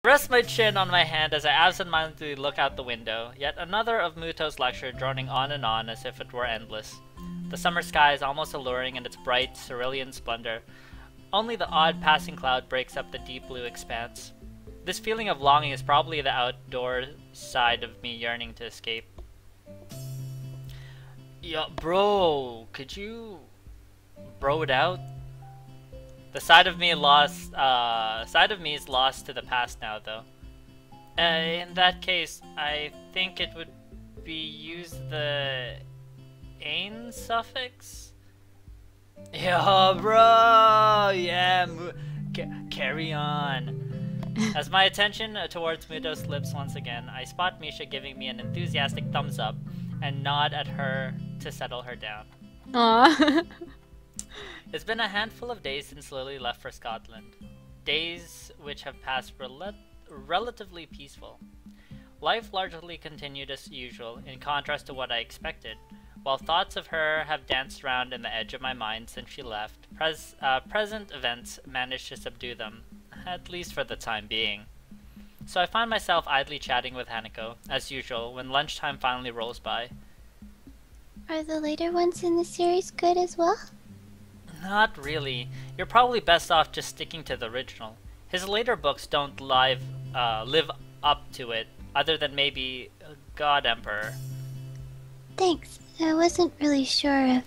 I rest my chin on my hand as I absentmindedly look out the window, yet another of Muto's lecture droning on as if it were endless. The summer sky is almost alluring in its bright, cerulean splendor. Only the odd passing cloud breaks up the deep blue expanse. This feeling of longing is probably the outdoor side of me yearning to escape. Yo, bro, could you bro it out? The side of me is lost to the past now, though. In that case, I think it would be use the "ain" suffix. Yo, bro, yeah, carry on. As my attention towards Muto's lips once again, I spot Misha giving me an enthusiastic thumbs up and nod at her to settle her down. Aww. It's been a handful of days since Lily left for Scotland. Days which have passed relatively peaceful. Life largely continued as usual, in contrast to what I expected. While thoughts of her have danced around in the edge of my mind since she left, present events managed to subdue them, at least for the time being. So I find myself idly chatting with Hanako, as usual, when lunchtime finally rolls by. Are the later ones in the series good as well? Not really. You're probably best off just sticking to the original. His later books don't live up to it, other than maybe God Emperor. Thanks. I wasn't really sure if...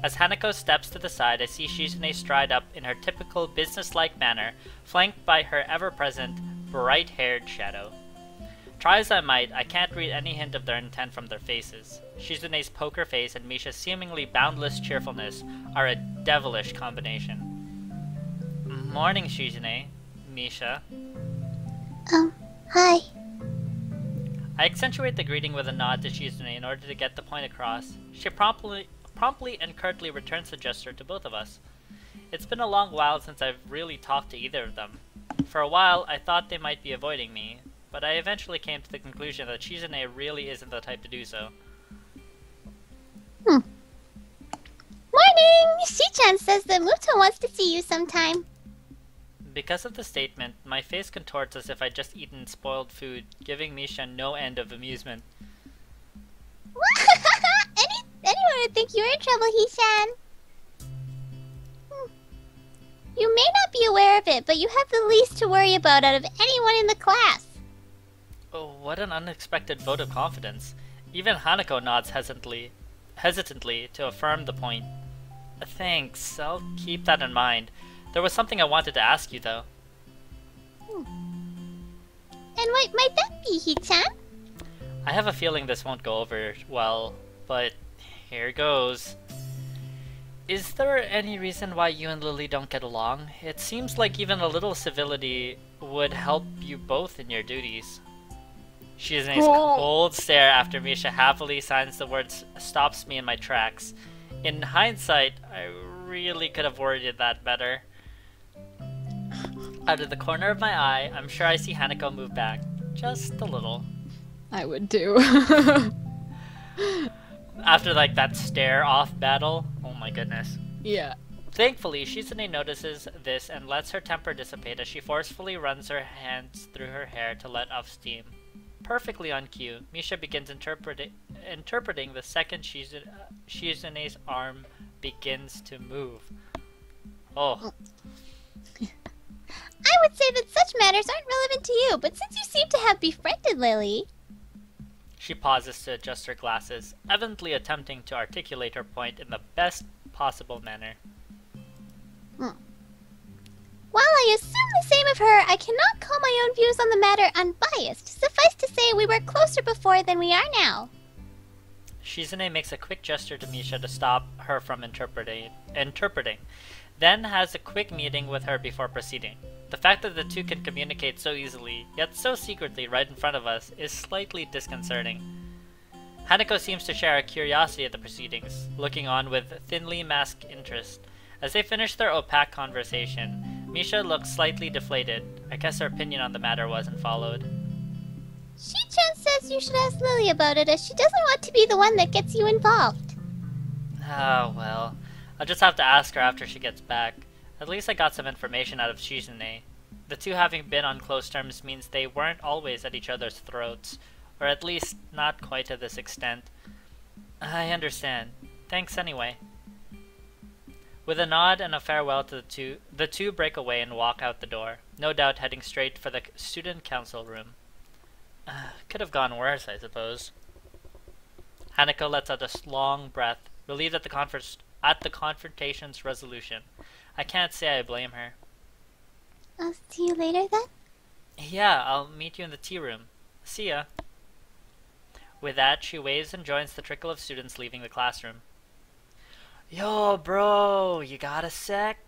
As Hanako steps to the side, I see Shizune stride up in her typical business-like manner, flanked by her ever-present, bright-haired shadow. Try as I might, I can't read any hint of their intent from their faces. Shizune's poker face and Misha's seemingly boundless cheerfulness are a devilish combination. Morning, Shizune. Misha. Hi. I accentuate the greeting with a nod to Shizune in order to get the point across. She promptly and curtly returns the gesture to both of us. It's been a long while since I've really talked to either of them. For a while, I thought they might be avoiding me, but I eventually came to the conclusion that Shizune really isn't the type to do so. Morning! Shi-chan says that Muto wants to see you sometime. Because of the statement, my face contorts as if I'd just eaten spoiled food, giving Misha no end of amusement. Anyone would think you were in trouble, Hishan. You may not be aware of it, but you have the least to worry about out of anyone in the class. Oh, what an unexpected vote of confidence. Even Hanako nods hesitantly to affirm the point. Thanks, I'll keep that in mind. There was something I wanted to ask you, though. And what might that be, Hi-chan? I have a feeling this won't go over well, but here goes. Is there any reason why you and Lily don't get along? It seems like even a little civility would help you both in your duties. Shizune's cold stare after Misha happily signs the words stops me in my tracks. In hindsight, I really could have worded that better. Out of the corner of my eye, I'm sure I see Hanako move back. Just a little. I would too. After like that stare-off battle, oh my goodness. Yeah. Thankfully, Shizune notices this and lets her temper dissipate as she forcefully runs her hands through her hair to let off steam. Perfectly on cue, Misha begins interpreting the second Shizune's arm begins to move. Oh. I would say that such matters aren't relevant to you, but since you seem to have befriended Lily... She pauses to adjust her glasses, evidently attempting to articulate her point in the best possible manner. While I assume the same of her, I cannot call my own views on the matter unbiased. Suffice to say, we were closer before than we are now. Shizune makes a quick gesture to Misha to stop her from interpreting, then has a quick meeting with her before proceeding. The fact that the two can communicate so easily, yet so secretly right in front of us, is slightly disconcerting. Hanako seems to share a curiosity at the proceedings, looking on with thinly masked interest. As they finish their opaque conversation, Misha looks slightly deflated. I guess her opinion on the matter wasn't followed. Shi-chan says you should ask Lily about it, as she doesn't want to be the one that gets you involved. Oh, well. I'll just have to ask her after she gets back. At least I got some information out of Shizune. The two having been on close terms means they weren't always at each other's throats, or at least not quite to this extent. I understand. Thanks anyway. With a nod and a farewell to the two break away and walk out the door, no doubt heading straight for the student council room. Could have gone worse, I suppose. Hanako lets out a long breath, relieved at the confrontation's resolution. I can't say I blame her. I'll see you later then? Yeah, I'll meet you in the tea room. See ya. With that, she waves and joins the trickle of students leaving the classroom. Yo, bro, you got a sec?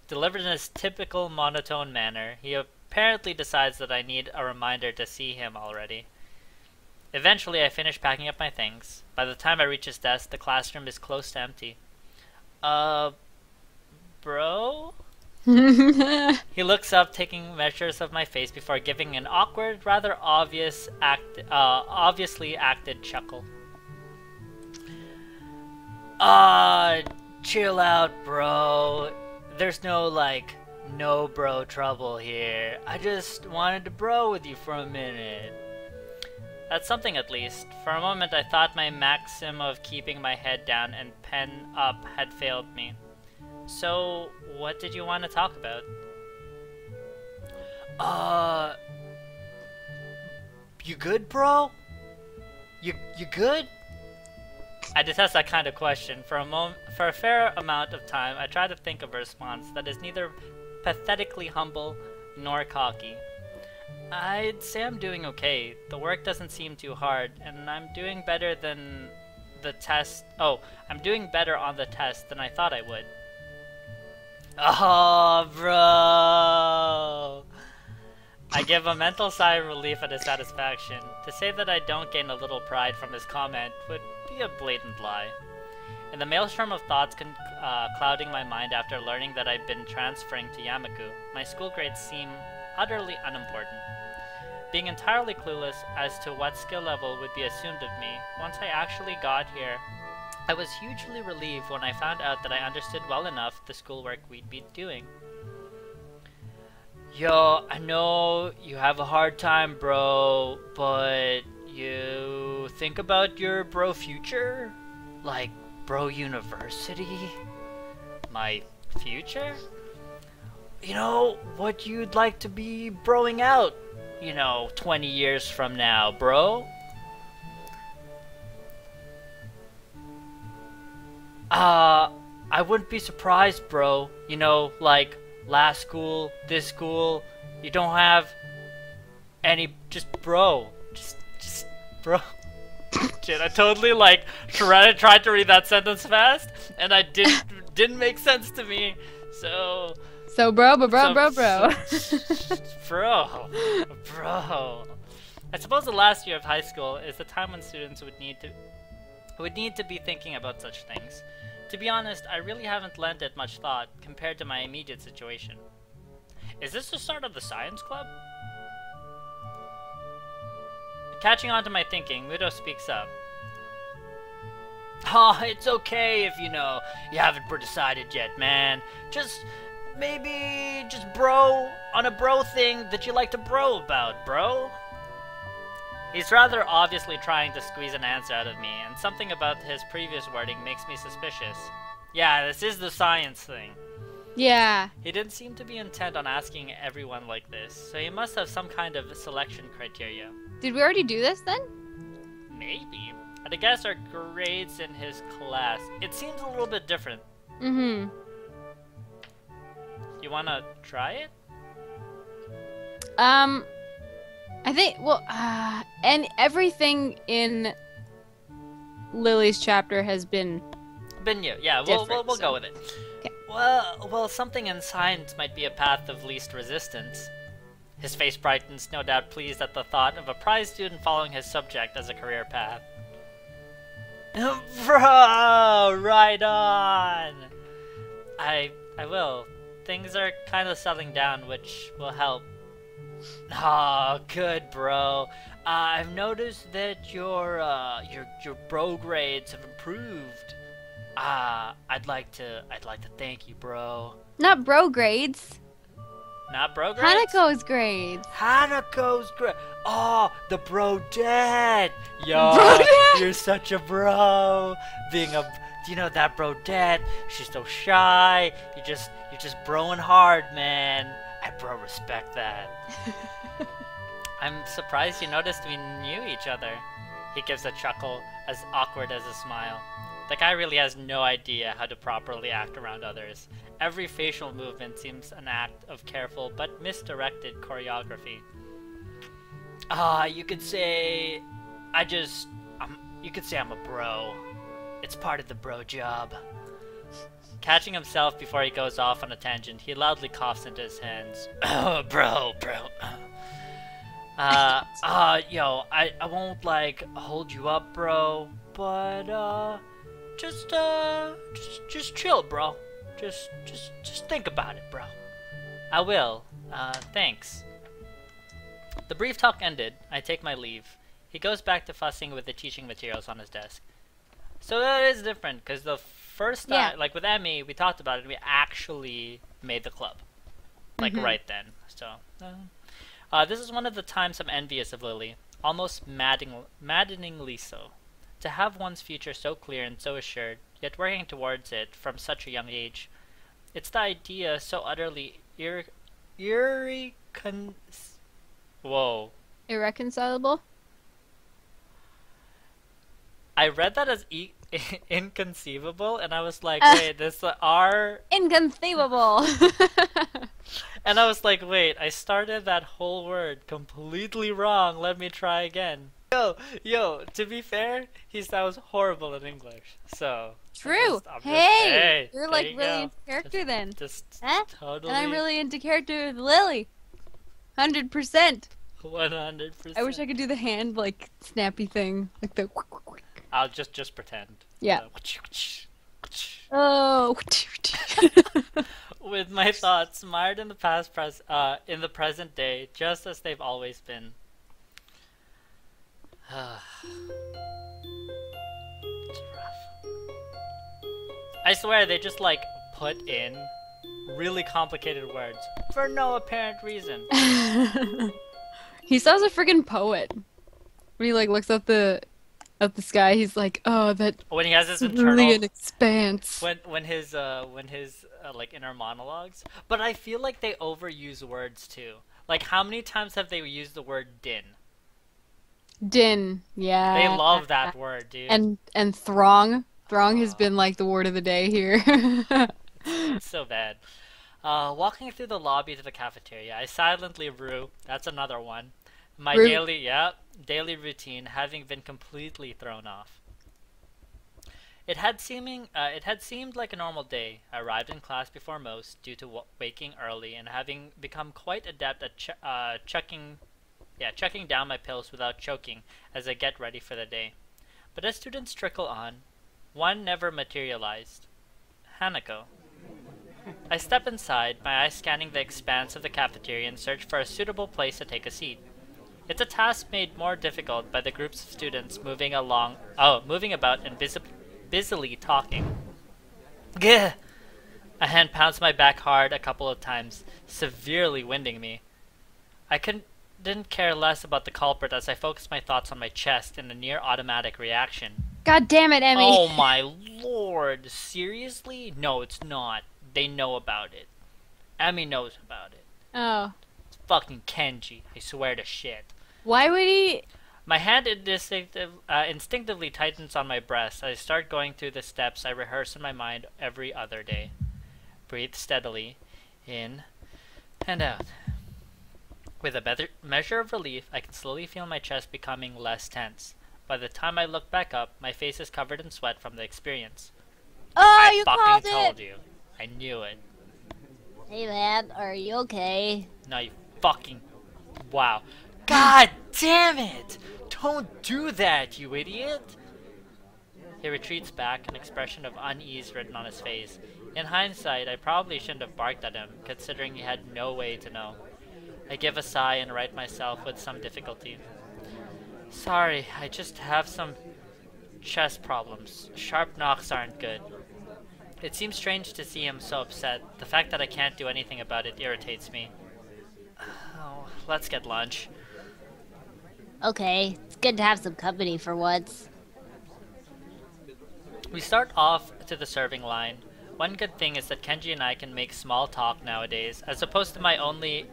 Delivered in his typical monotone manner, he apparently decides that I need a reminder to see him already. Eventually, I finish packing up my things. By the time I reach his desk, the classroom is close to empty. Bro? He looks up, taking measures of my face before giving an awkward, rather obviously acted chuckle. Chill out, bro. There's no bro trouble here. I just wanted to bro with you for a minute. That's something at least. For a moment I thought my maxim of keeping my head down and pen up had failed me. So, what did you want to talk about? You good, bro? You good? I detest that kind of question. For a fair amount of time, I try to think of a response that is neither pathetically humble nor cocky. I'd say I'm doing okay. The work doesn't seem too hard, and I'm doing better than the test. Oh, I'm doing better on the test than I thought I would. Oh, bro! I give a mental sigh of relief at his satisfaction. To say that I don't gain a little pride from his comment would be a blatant lie. In the maelstrom of thoughts clouding my mind after learning that I've been transferring to Yamaku, my school grades seem utterly unimportant. Being entirely clueless as to what skill level would be assumed of me, once I actually got here, I was hugely relieved when I found out that I understood well enough the schoolwork we'd be doing. Yo, I know you have a hard time, bro, but you think about your bro future? Like, bro university? My future? You know, what you'd like to be broing out, 20 years from now, bro? I wouldn't be surprised, bro. Like, last school, this school, you don't have any, just bro. Just bro. Shit, I totally, tried to read that sentence fast, and I didn't make sense to me, so... bro. Bro. I suppose the last year of high school is the time when students would need to be thinking about such things. To be honest, I really haven't lent it much thought compared to my immediate situation. Is this the start of the science club? Catching on to my thinking, Muto speaks up. Oh, it's okay if you haven't decided yet, man. Maybe just bro on a bro thing that you like to bro about, bro. He's rather obviously trying to squeeze an answer out of me, and something about his previous wording makes me suspicious. Yeah, this is the science thing. Yeah. He didn't seem to be intent on asking everyone like this, so he must have some kind of selection criteria. Did we already do this then? Maybe. I'd guess our grades in his class. It seems a little bit different. Mm-hmm. You wanna try it? I think, and everything in Lily's chapter has been new. Yeah, we'll so. go with it. Okay. Well, something in science might be a path of least resistance. His face brightens, no doubt pleased at the thought of a prize student following his subject as a career path. Bro, right on! I will. Things are kind of settling down, which will help. Oh, good, bro. I've noticed that your bro grades have improved. I'd like to thank you, bro. not bro grades. Not bro grades? Hanako's grades. Hanako's great. Oh, the bro dad. Yo, Brodad? you're such a bro. Being a, you know that bro dad. She's so shy. You're just broing hard, man. I bro respect that. I'm surprised you noticed we knew each other. He gives a chuckle, as awkward as a smile. The guy really has no idea how to properly act around others. Every facial movement seems an act of careful but misdirected choreography. You could say you could say I'm a bro. It's part of the bro job. Catching himself before he goes off on a tangent, he loudly coughs into his hands. Bro. Yo, I won't like hold you up, bro, but just chill, bro. Just think about it, bro. I will. Thanks. The brief talk ended. I take my leave. He goes back to fussing with the teaching materials on his desk. So that is different, because the first time, like with Emmy, we talked about it, and we actually made the club. Like right then. So, this is one of the times I'm envious of Lily. Almost maddeningly so. To have one's future so clear and so assured, yet working towards it from such a young age. It's the idea so utterly Irreconcilable? I read that as inconceivable, and I was like, wait, this R... Inconceivable! And I was like, wait, I started that whole word completely wrong. Let me try again. Yo, to be fair, he sounds horrible in English, so... True! Hey, you're like really into character then. Huh? Totally... And I'm really into character with Lily. 100%. 100%. I wish I could do the hand, like, snappy thing. Like the... I'll just pretend. Yeah. Oh. With my thoughts mired in the in the present day, just as they've always been. It's rough. I swear they just like put in really complicated words for no apparent reason. He sounds a friggin' poet. When he like looks up the sky, he's like, "Oh, that." When he has his really an expanse. When his like inner monologues. But I feel like they overuse words too. Like how many times have they used the word din? Din, yeah. They love that word, dude. And throng. Throng has been like the word of the day here. It's so bad. Walking through the lobby to the cafeteria, I silently rue. That's another one. My daily routine having been completely thrown off. It had seemed like a normal day. I arrived in class before most due to waking early and having become quite adept at chucking down my pills without choking as I get ready for the day. But as students trickle on, one never materialized. Hanako. I step inside, my eyes scanning the expanse of the cafeteria in search for a suitable place to take a seat. It's a task made more difficult by the groups of students moving about and busily talking. Gah! A hand pounds my back hard a couple of times, severely winding me. I didn't care less about the culprit as I focused my thoughts on my chest in a near-automatic reaction. God damn it, Emmy! Oh my lord! Seriously? No, it's not. They know about it. Emmy knows about it. Oh. It's fucking Kenji. I swear to shit. Why would he... My hand instinctively tightens on my breast. I start going through the steps I rehearse in my mind every other day. Breathe steadily. In and out. With a measure of relief, I can slowly feel my chest becoming less tense. By the time I look back up, my face is covered in sweat from the experience. Oh, you called it! I fucking told you. I knew it. Hey man, are you okay? No, you fucking... Wow. God damn it! Don't do that, you idiot! He retreats back, an expression of unease written on his face. In hindsight, I probably shouldn't have barked at him, considering he had no way to know. I give a sigh and right myself with some difficulty. Sorry, I just have some chest problems. Sharp knocks aren't good. It seems strange to see him so upset. The fact that I can't do anything about it irritates me. let's get lunch. Okay, it's good to have some company for once. We start off to the serving line. One good thing is that Kenji and I can make small talk nowadays, as opposed to my only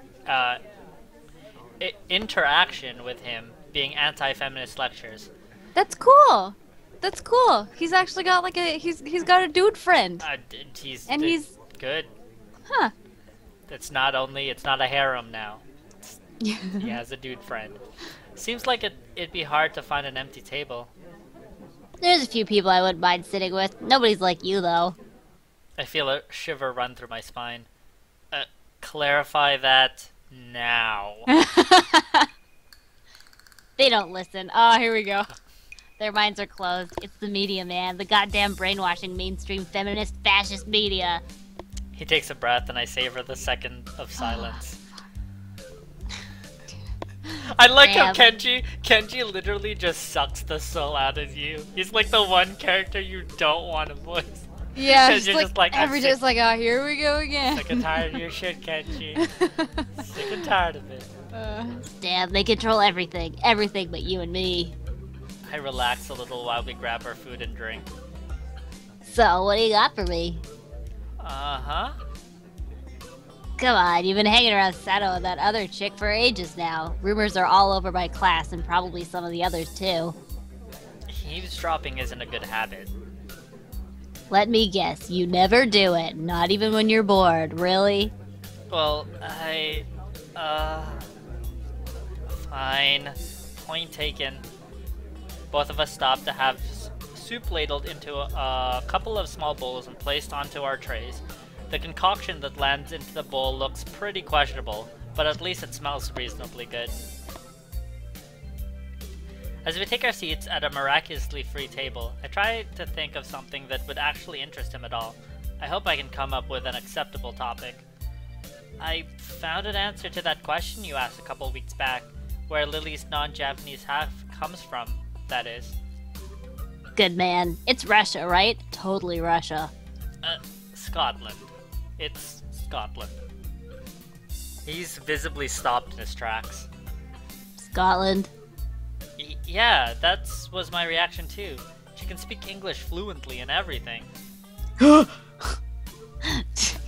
interaction with him being anti-feminist lectures. That's cool. That's cool. He's actually got like he's got a dude friend. He's good. Huh. It's not a harem now. He has a dude friend. Seems like it'd be hard to find an empty table. There's a few people I wouldn't mind sitting with. Nobody's like you, though. I feel a shiver run through my spine. Clarify that now. They don't listen. Oh, here we go. Their minds are closed. It's the media, man. The goddamn brainwashing mainstream feminist fascist media. He takes a breath and I savor the second of silence. I like how Kenji literally just sucks the soul out of you. He's like the one character you don't want to voice. Yeah, you're just like, just like, oh, here we go again. Sick and tired of your shit, Kenji. Sick and tired of it. Damn, they control everything. Everything but you and me. I relax a little while we grab our food and drink. So, what do you got for me? Uh-huh. Come on, you've been hanging around Sato and that other chick for ages now. Rumors are all over my class and probably some of the others too. Eavesdropping isn't a good habit. Let me guess, you never do it, not even when you're bored, really? Well, fine. Point taken. Both of us stop to have soup ladled into a couple of small bowls and placed onto our trays. The concoction that lands into the bowl looks pretty questionable, but at least it smells reasonably good. As we take our seats at a miraculously free table, I try to think of something that would actually interest him at all. I hope I can come up with an acceptable topic. I found an answer to that question you asked a couple weeks back, where Lily's non-Japanese half comes from, that is. Good man. It's Russia, right? Totally Russia. Scotland. It's Scotland. He's visibly stopped in his tracks. Scotland? Yeah, that was my reaction too. She can speak English fluently and everything.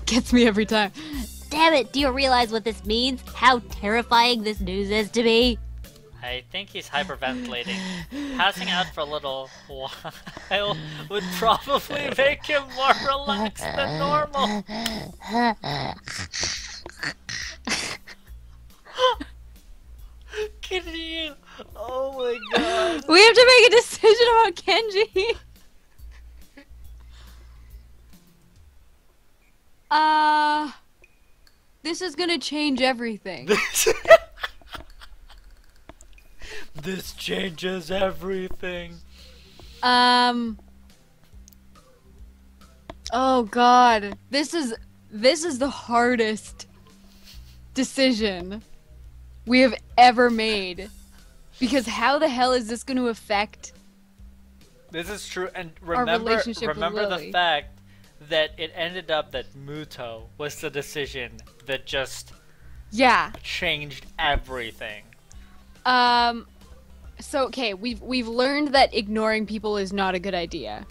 Gets me every time. Damn it, do you realize what this means? How terrifying this news is to me? I think he's hyperventilating. Passing out for a little while would probably make him more relaxed than normal. Can you? Oh my god. We have to make a decision about Kenji. This is gonna change everything. This changes everything. Oh god. This is the hardest decision we have ever made. Because how the hell is this going to affect This is true, and our relationship with remember Lily? the fact that it ended up that Muto was the decision that just changed everything. So okay, we've learned that ignoring people is not a good idea.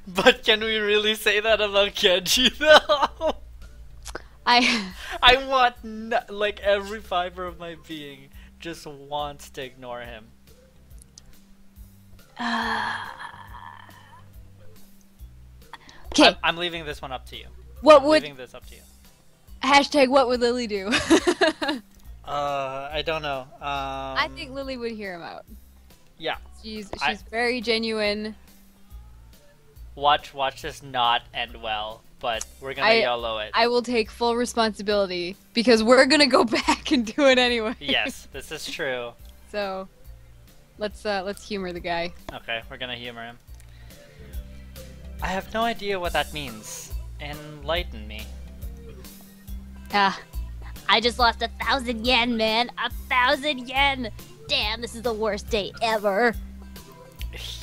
But can we really say that about Kenji though? I want like every fiber of my being just wants to ignore him. Okay, I'm leaving this one up to you. leaving this up to you. Hashtag what would Lily do? I don't know. I think Lily would hear him out. Yeah. She's very genuine. Watch this not end well, but we're gonna YOLO it. I will take full responsibility because we're gonna go back and do it anyway. Yes, this is true. So, let's humor the guy. Okay, we're gonna humor him. I have no idea what that means. Enlighten me. I just lost 1,000 yen, man. 1,000 yen! Damn, this is the worst day ever.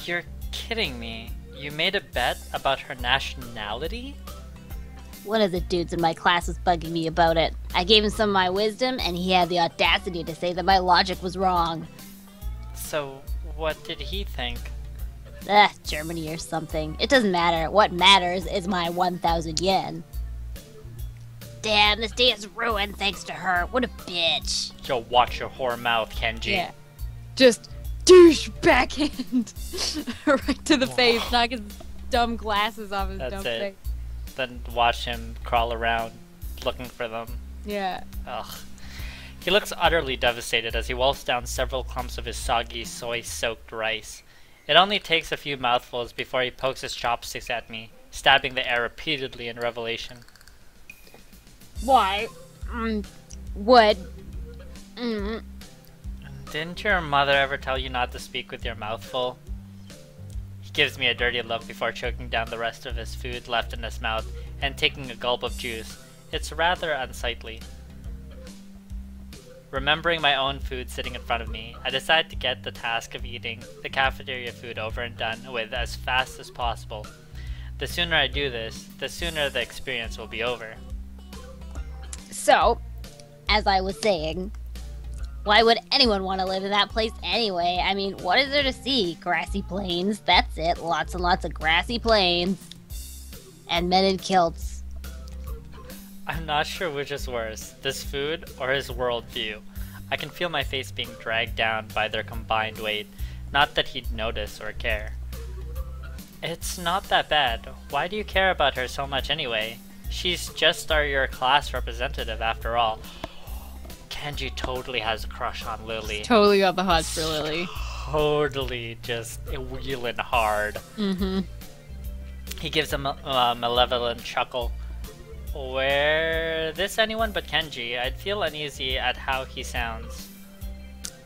You're kidding me. You made a bet about her nationality? One of the dudes in my class was bugging me about it. I gave him some of my wisdom, and he had the audacity to say that my logic was wrong. So, what did he think? Germany or something. It doesn't matter. What matters is my 1,000 yen. Damn, this day is ruined thanks to her. What a bitch. Yo, watch your whore mouth, Kenji. Yeah. Just douche backhand right to the face, knock his dumb glasses off his That's dumb it. face. Then watch him crawl around looking for them. Yeah. Ugh. He looks utterly devastated as he wolfs down several clumps of his soggy, soy-soaked rice. It only takes a few mouthfuls before he pokes his chopsticks at me, stabbing the air repeatedly in revelation. Why? What? Didn't your mother ever tell you not to speak with your mouth full? He gives me a dirty look before choking down the rest of his food left in his mouth and taking a gulp of juice. It's rather unsightly. Remembering my own food sitting in front of me, I decide to get the task of eating the cafeteria food over and done with as fast as possible. The sooner I do this, the sooner the experience will be over. So, as I was saying, why would anyone want to live in that place anyway? I mean, what is there to see? Grassy plains, that's it. Lots and lots of grassy plains. And men in kilts. I'm not sure which is worse, this food or his worldview. I can feel my face being dragged down by their combined weight, not that he'd notice or care. It's not that bad. Why do you care about her so much anyway? She's just your class representative after all. Kenji totally has a crush on Lily. Totally got the hots for Lily. Totally just wheeling hard. He gives a malevolent chuckle. Were this anyone but Kenji, I'd feel uneasy at how he sounds.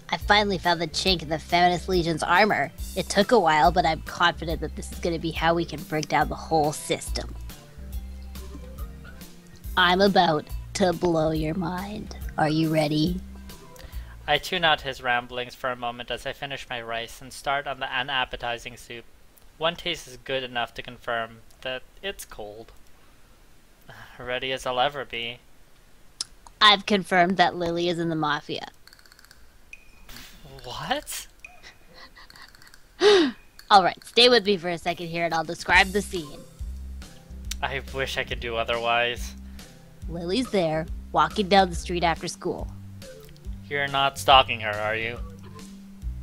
I finally found the chink in the Feminist Legion's armor. It took a while, but I'm confident that this is going to be how we can break down the whole system. I'm about to blow your mind. Are you ready? I tune out his ramblings for a moment as I finish my rice and start on the unappetizing soup. One taste is good enough to confirm that it's cold. Ready as I'll ever be. I've confirmed that Lily is in the Mafia. What? Alright, stay with me for a second here and I'll describe the scene. I wish I could do otherwise. Lily's there, walking down the street after school. You're not stalking her, are you?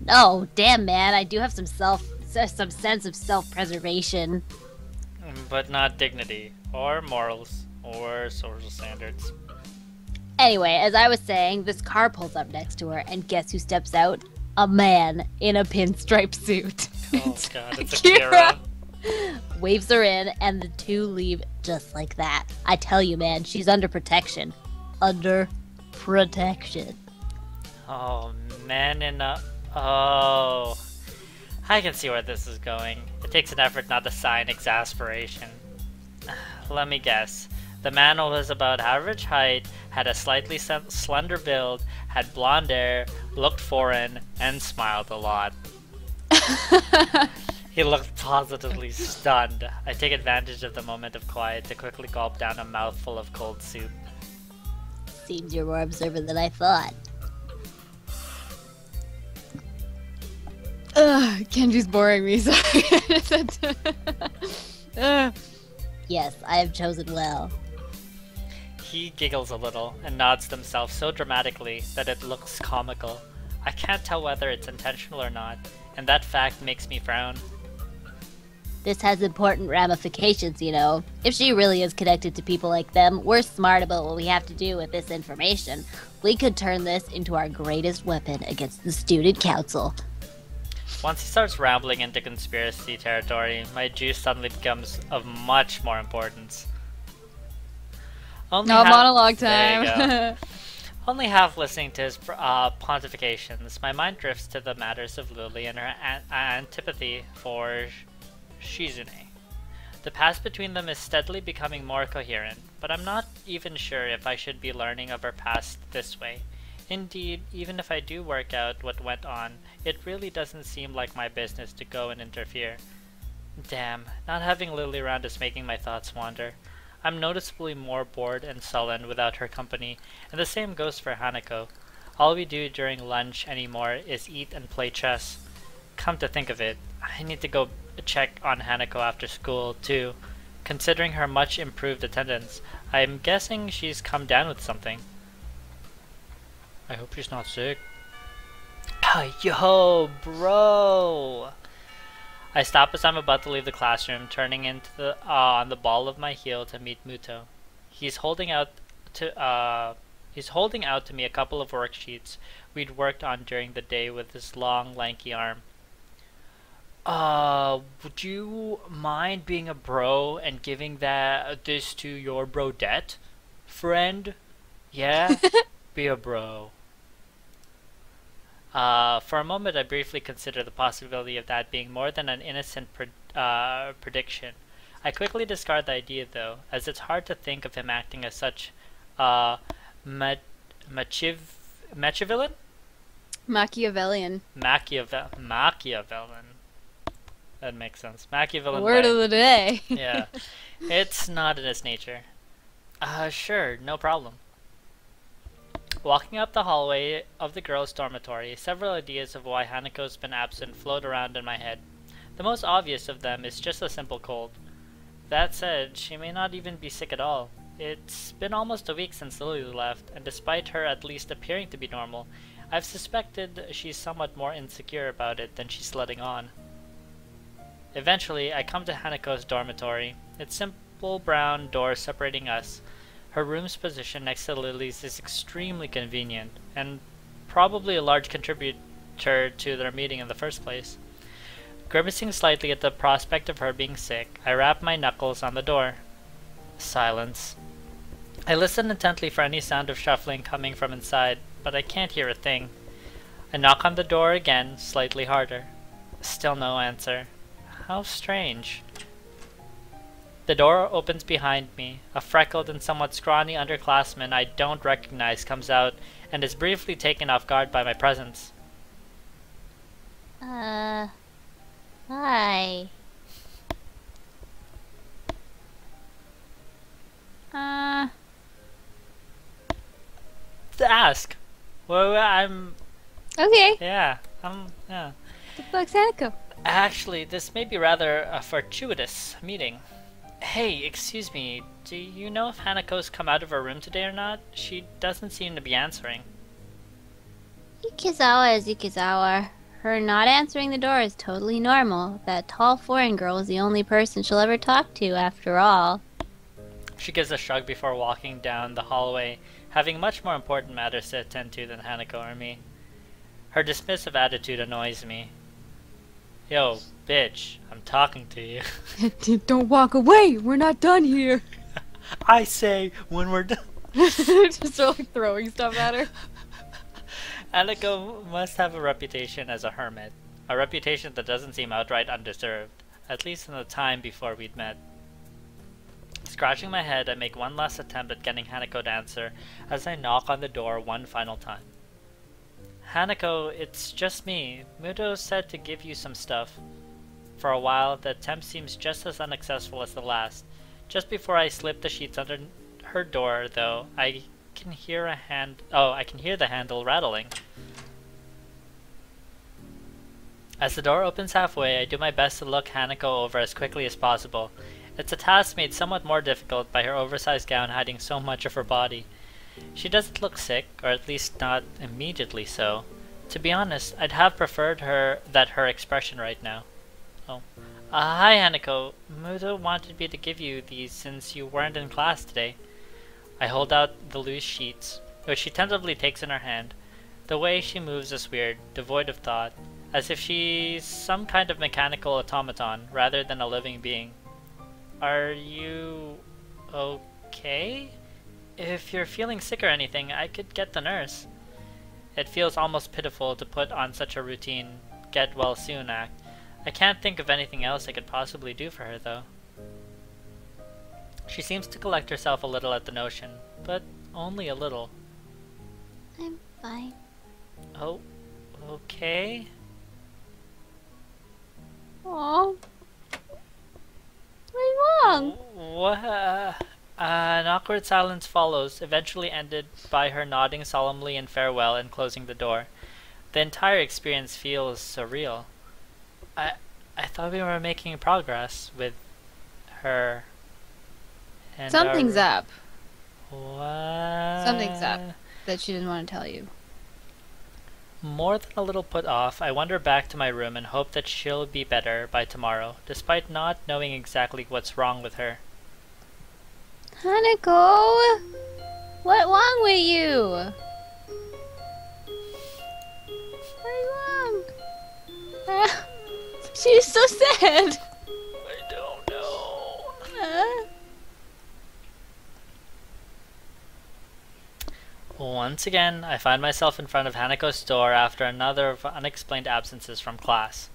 No, damn man, I do have some sense of self-preservation. But not dignity, or morals, or social standards. Anyway, as I was saying, this car pulls up next to her, and guess who steps out? A man in a pinstripe suit. Oh god, it's Akira. Waves her in, and the two leave just like that. I tell you, man, she's under protection. Under protection. Oh, men in a... Oh... I can see where this is going. It takes an effort not to sign exasperation. Let me guess. The man was about average height, had a slightly slender build, had blonde hair, looked foreign, and smiled a lot. He looked positively stunned. I take advantage of the moment of quiet to quickly gulp down a mouthful of cold soup. Seems you're more observant than I thought. Kenji's boring me, sorry. Yes, I have chosen well. He giggles a little and nods to himself so dramatically that it looks comical. I can't tell whether it's intentional or not, and that fact makes me frown. This has important ramifications, you know. If she really is connected to people like them, we're smart about what we have to do with this information. We could turn this into our greatest weapon against the student council. Once he starts rambling into conspiracy territory, my juice suddenly becomes of much more importance. Monologue time. There you go. Only half listening to his pontifications, my mind drifts to the matters of Lily and her antipathy for Shizune. The past between them is steadily becoming more coherent, but I'm not even sure if I should be learning of her past this way. Indeed, even if I do work out what went on, it really doesn't seem like my business to go and interfere. Damn, not having Lily around is making my thoughts wander. I'm noticeably more bored and sullen without her company, and the same goes for Hanako. All we do during lunch anymore is eat and play chess. Come to think of it, I need to go check on Hanako after school, too. Considering her much improved attendance, I'm guessing she's come down with something. I hope she's not sick. Yo, bro! I stop as I'm about to leave the classroom, turning into on the ball of my heel to meet Muto. He's holding out to me a couple of worksheets we'd worked on during the day with his long, lanky arm. Would you mind being a bro and giving this to your brodette, friend? Yeah? Be a bro. For a moment, I briefly considered the possibility of that being more than an innocent prediction. I quickly discard the idea, though, as it's hard to think of him acting as such Machiavellian? Machiavellian. Machiavellian. That makes sense. Machiavellian. Word of the day. Yeah. It's not in his nature. Sure, no problem. Walking up the hallway of the girls' dormitory, several ideas of why Hanako's been absent float around in my head. The most obvious of them is just a simple cold. That said, she may not even be sick at all. It's been almost a week since Lily left, and despite her at least appearing to be normal, I've suspected she's somewhat more insecure about it than she's letting on. Eventually, I come to Hanako's dormitory. Its simple brown door separating us. Her room's position next to Lily's is extremely convenient, and probably a large contributor to their meeting in the first place. Grimacing slightly at the prospect of her being sick, I rap my knuckles on the door. Silence. I listen intently for any sound of shuffling coming from inside, but I can't hear a thing. I knock on the door again, slightly harder. Still no answer. How strange. The door opens behind me. A freckled and somewhat scrawny underclassman I don't recognize comes out and is briefly taken off guard by my presence. Hi. To ask. Well, I'm... Okay. Yeah. Yeah. The fuck's Hanako? Actually, this may be rather a fortuitous meeting. Hey, excuse me, do you know if Hanako's come out of her room today or not? She doesn't seem to be answering. Yukizawa is Yukizawa. Her not answering the door is totally normal. That tall foreign girl is the only person she'll ever talk to, after all. She gives a shrug before walking down the hallway, having much more important matters to attend to than Hanako or me. Her dismissive attitude annoys me. Yo, bitch, I'm talking to you. Don't walk away. We're not done here. I say when we're done. Just like throwing stuff at her. Hanako must have a reputation as a hermit. A reputation that doesn't seem outright undeserved, at least in the time before we'd met. Scratching my head, I make one last attempt at getting Hanako to answer as I knock on the door one final time. Hanako, it's just me. Muto said to give you some stuff. For a while, the attempt seems just as unsuccessful as the last. Just before I slip the sheets under her door, though, I can hear the handle rattling. As the door opens halfway, I do my best to look Hanako over as quickly as possible. It's a task made somewhat more difficult by her oversized gown hiding so much of her body. She doesn't look sick, or at least not immediately so. To be honest, I'd have preferred her expression right now. Oh. Hi Hanako. Muto wanted me to give you these since you weren't in class today. I hold out the loose sheets, which she tentatively takes in her hand. The way she moves is weird, devoid of thought, as if she's some kind of mechanical automaton rather than a living being. Are you okay? If you're feeling sick or anything, I could get the nurse. It feels almost pitiful to put on such a routine, get well soon act. I can't think of anything else I could possibly do for her, though. She seems to collect herself a little at the notion, but only a little. I'm fine. Oh, okay? Aww. What's wrong? What? An awkward silence follows, eventually ended by her nodding solemnly in farewell and closing the door. The entire experience feels surreal. I thought we were making progress with her. And Something's up. What? Something's up that she didn't want to tell you. More than a little put off, I wander back to my room and hope that she'll be better by tomorrow, despite not knowing exactly what's wrong with her. Hanako! What's wrong with you? What's wrong? She's so sad. I don't know. Once again, I find myself in front of Hanako's door after another of unexplained absences from class.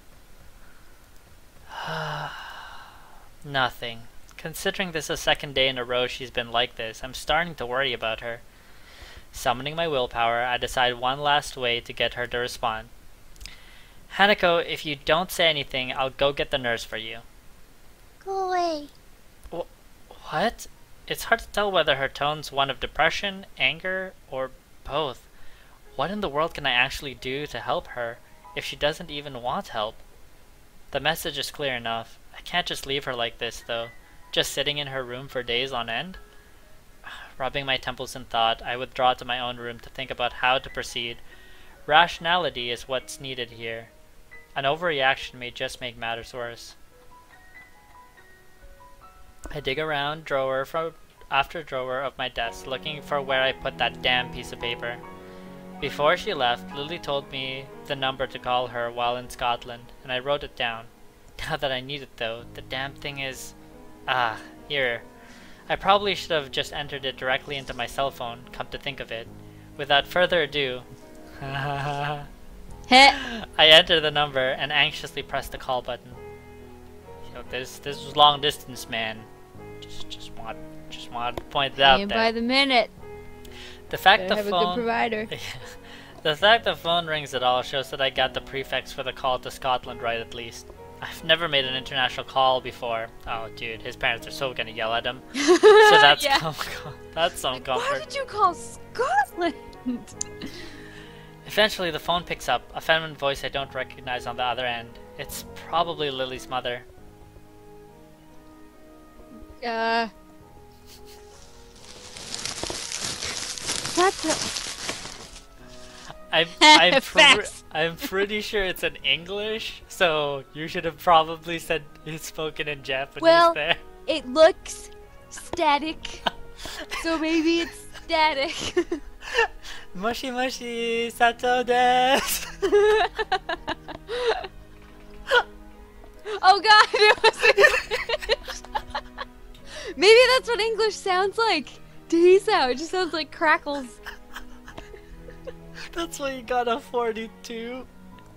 Nothing. Considering this is the second day in a row she's been like this, I'm starting to worry about her. Summoning my willpower, I decide one last way to get her to respond. Hanako, if you don't say anything, I'll go get the nurse for you. Go away. What? It's hard to tell whether her tone's one of depression, anger, or both. What in the world can I actually do to help her if she doesn't even want help? The message is clear enough. I can't just leave her like this, though. Just sitting in her room for days on end? Rubbing my temples in thought, I withdraw to my own room to think about how to proceed. Rationality is what's needed here. An overreaction may just make matters worse. I dig around drawer after drawer of my desk, looking for where I put that damn piece of paper. Before she left, Lily told me the number to call her while in Scotland, and I wrote it down. Now that I need it though, the damn thing is... here. I probably should have just entered it directly into my cell phone, come to think of it. Without further ado... I enter the number and anxiously press the call button. Yo, this was long distance, man. Just want to point it out there. By the minute. The fact the have phone... a good provider. The fact the phone rings at all shows that I got the prefix for the call to Scotland right at least. I've never made an international call before. Oh, dude, his parents are so gonna yell at him. So that's Yeah. That's some Why comfort. did you call Scotland? Eventually, the phone picks up, a feminine voice I don't recognize on the other end. It's probably Lily's mother. I'm pretty sure it's in English, so you should have probably said it's spoken in Japanese there. It looks static, so maybe it's static. Moshi moshi, Sato desu. Oh god, it was English. Maybe that's what English sounds like to Hisao. It just sounds like crackles. That's why you got a 42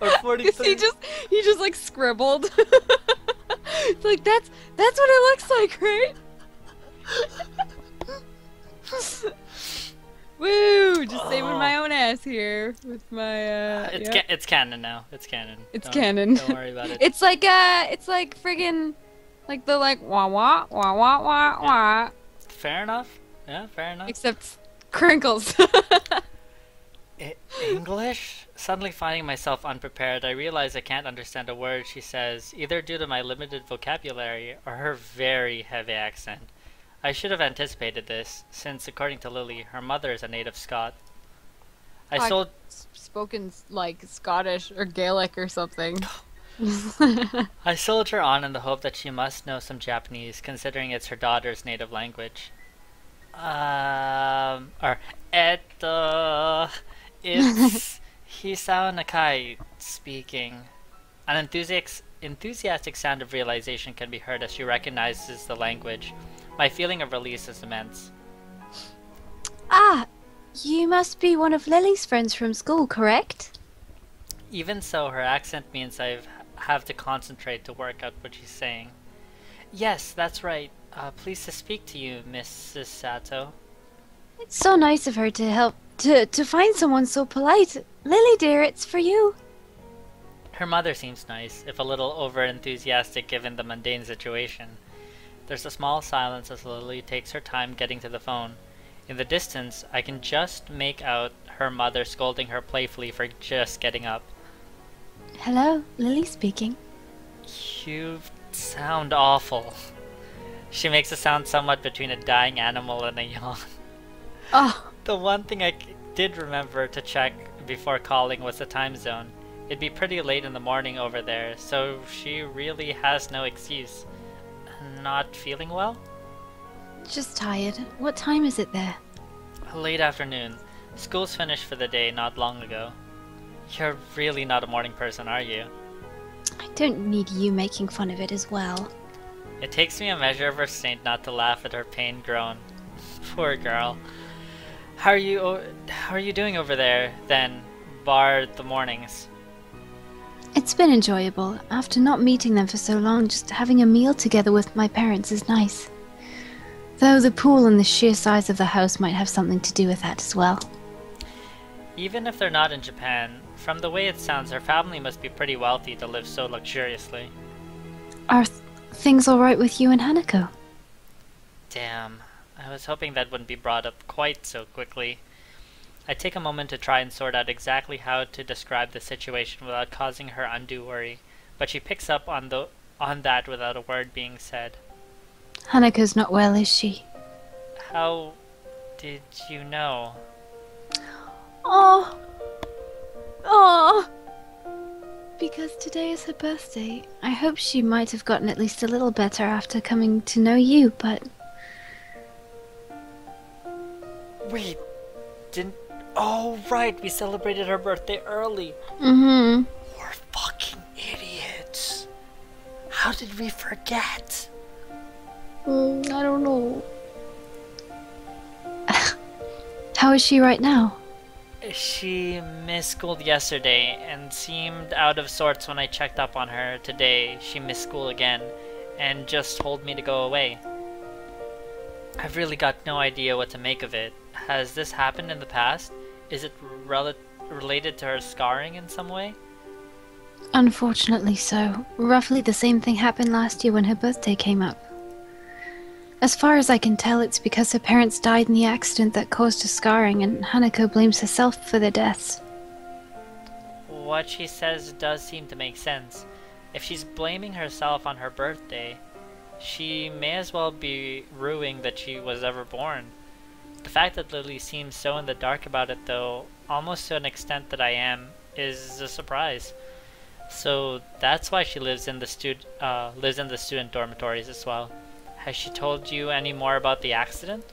or 43. he just like scribbled. It's like that's what it looks like, right? Woo! Just saving my own ass here with my It's canon now. It's canon. It's canon. Don't worry about it. It's like friggin' like the wah wah wah wah wah wah. Fair enough. Yeah, fair enough. Except crinkles. English? Suddenly finding myself unprepared, I realize I can't understand a word she says, either due to my limited vocabulary or her very heavy accent. I should have anticipated this, since according to Lily, her mother is a native Scot. Spoken like Scottish or Gaelic or something. I soldier on in the hope that she must know some Japanese, considering it's her daughter's native language. It's Hisao Nakai speaking. An enthusiastic sound of realization can be heard as she recognizes the language. My feeling of release is immense. Ah, you must be one of Lily's friends from school, correct? Even so, her accent means I have to concentrate to work out what she's saying. Yes, that's right. Pleased to speak to you, Mrs. Sato. It's so nice of her to help to find someone so polite. Lily dear, it's for you. Her mother seems nice, if a little over-enthusiastic given the mundane situation. There's a small silence as Lily takes her time getting to the phone. In the distance, I can just make out her mother scolding her playfully for just getting up. Hello, Lily speaking. You sound awful. She makes a sound somewhat between a dying animal and a yawn. Oh, The one thing I did remember to check before calling was the time zone. It'd be pretty late in the morning over there, so she really has no excuse. Not feeling well? just tired. What time is it there? Late afternoon. School's finished for the day not long ago. You're really not a morning person, are you? I don't need you making fun of it as well. It takes me a measure of restraint not to laugh at her pained groan. Poor girl. How are you doing over there, then, bar the mornings? It's been enjoyable. After not meeting them for so long, just having a meal together with my parents is nice. Though the pool and the sheer size of the house might have something to do with that as well. Even if they're not in Japan, from the way it sounds, her family must be pretty wealthy to live so luxuriously. Are things alright with you and Hanako? Damn, I was hoping that wouldn't be brought up quite so quickly. I take a moment to try and sort out exactly how to describe the situation without causing her undue worry, but she picks up on that without a word being said. Hanako's not well, is she? How did you know? Oh! Oh! Because today is her birthday. I hope she might have gotten at least a little better after coming to know you, but... Wait, didn't... Oh, right, we celebrated her birthday early. Mm-hmm. We're fucking idiots. How did we forget? I don't know. How is she right now? She missed school yesterday and seemed out of sorts when I checked up on her. Today, she missed school again and just told me to go away. I've really got no idea what to make of it. Has this happened in the past? Is it related to her scarring in some way? Unfortunately so. Roughly the same thing happened last year when her birthday came up. As far as I can tell, it's because her parents died in the accident that caused her scarring, and Hanako blames herself for their deaths. What she says does seem to make sense. If she's blaming herself on her birthday, she may as well be rueing that she was ever born. The fact that Lily seems so in the dark about it, though, almost to an extent that I am, is a surprise. So that's why she lives in the student dormitories as well. Has she told you any more about the accident?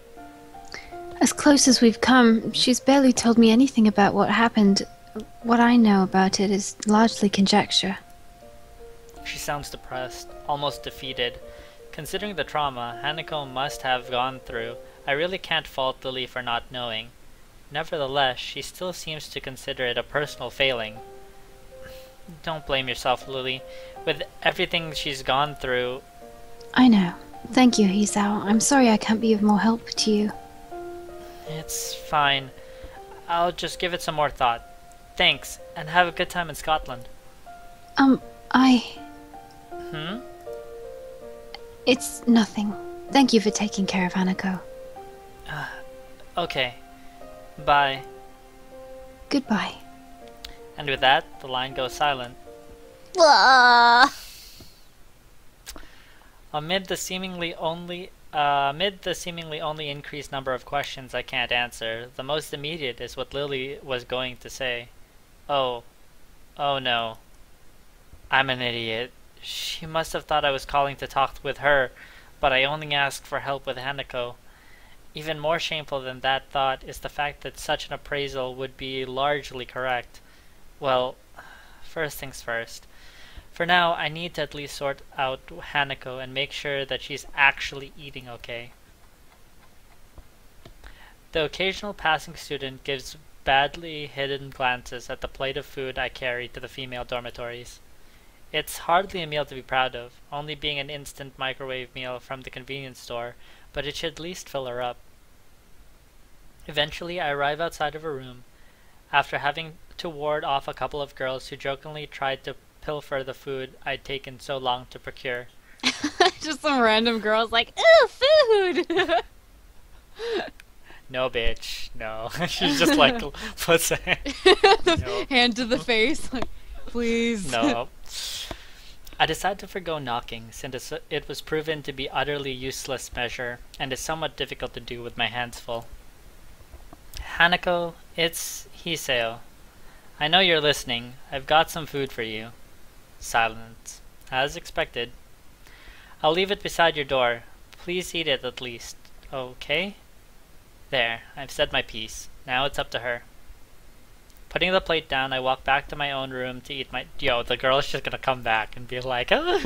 As close as we've come, she's barely told me anything about what happened. What I know about it is largely conjecture. She sounds depressed, almost defeated. Considering the trauma Hanako must have gone through, I really can't fault Lily for not knowing. Nevertheless, she still seems to consider it a personal failing. Don't blame yourself, Lily. With everything she's gone through... I know. Thank you, Hisao. I'm sorry I can't be of more help to you. It's fine. I'll just give it some more thought. Thanks, and have a good time in Scotland. Hmm? It's nothing. Thank you for taking care of Hanako. Okay. Bye. Goodbye. And with that, the line goes silent. Amid the seemingly only increased number of questions I can't answer, the most immediate is what Lily was going to say. Oh no. I'm an idiot. She must have thought I was calling to talk with her, but I only asked for help with Hanako. Even more shameful than that thought is the fact that such an appraisal would be largely correct. Well, first things first. For now, I need to at least sort out Hanako and make sure that she's actually eating okay. The occasional passing student gives badly hidden glances at the plate of food I carry to the female dormitories. It's hardly a meal to be proud of, only being an instant microwave meal from the convenience store, but it should at least fill her up. Eventually, I arrive outside of her room, after having to ward off a couple of girls who jokingly tried to pilfer the food I'd taken so long to procure. Just some random girl's like, ooh, food! No, bitch. No. She's just like, puts a hand. No. Hand to the face, like, please. No. I decided to forgo knocking, since it was proven to be utterly useless measure, and is somewhat difficult to do with my hands full. Hanako, it's Hisao. I know you're listening. I've got some food for you. Silence. As expected. I'll leave it beside your door. Please eat it at least. Okay? There, I've said my piece. Now it's up to her. Putting the plate down, I walk back to my own room to eat my— Yo, the girl is just gonna come back and be like, oh.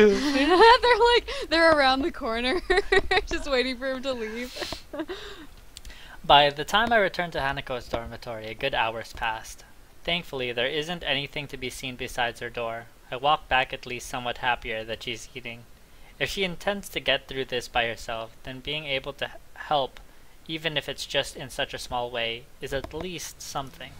they're around the corner, just waiting for him to leave. By the time I return to Hanako's dormitory, a good hour's passed. Thankfully, there isn't anything to be seen besides her door. I walk back at least somewhat happier that she's eating. If she intends to get through this by herself, then being able to help, even if it's just in such a small way, is at least something.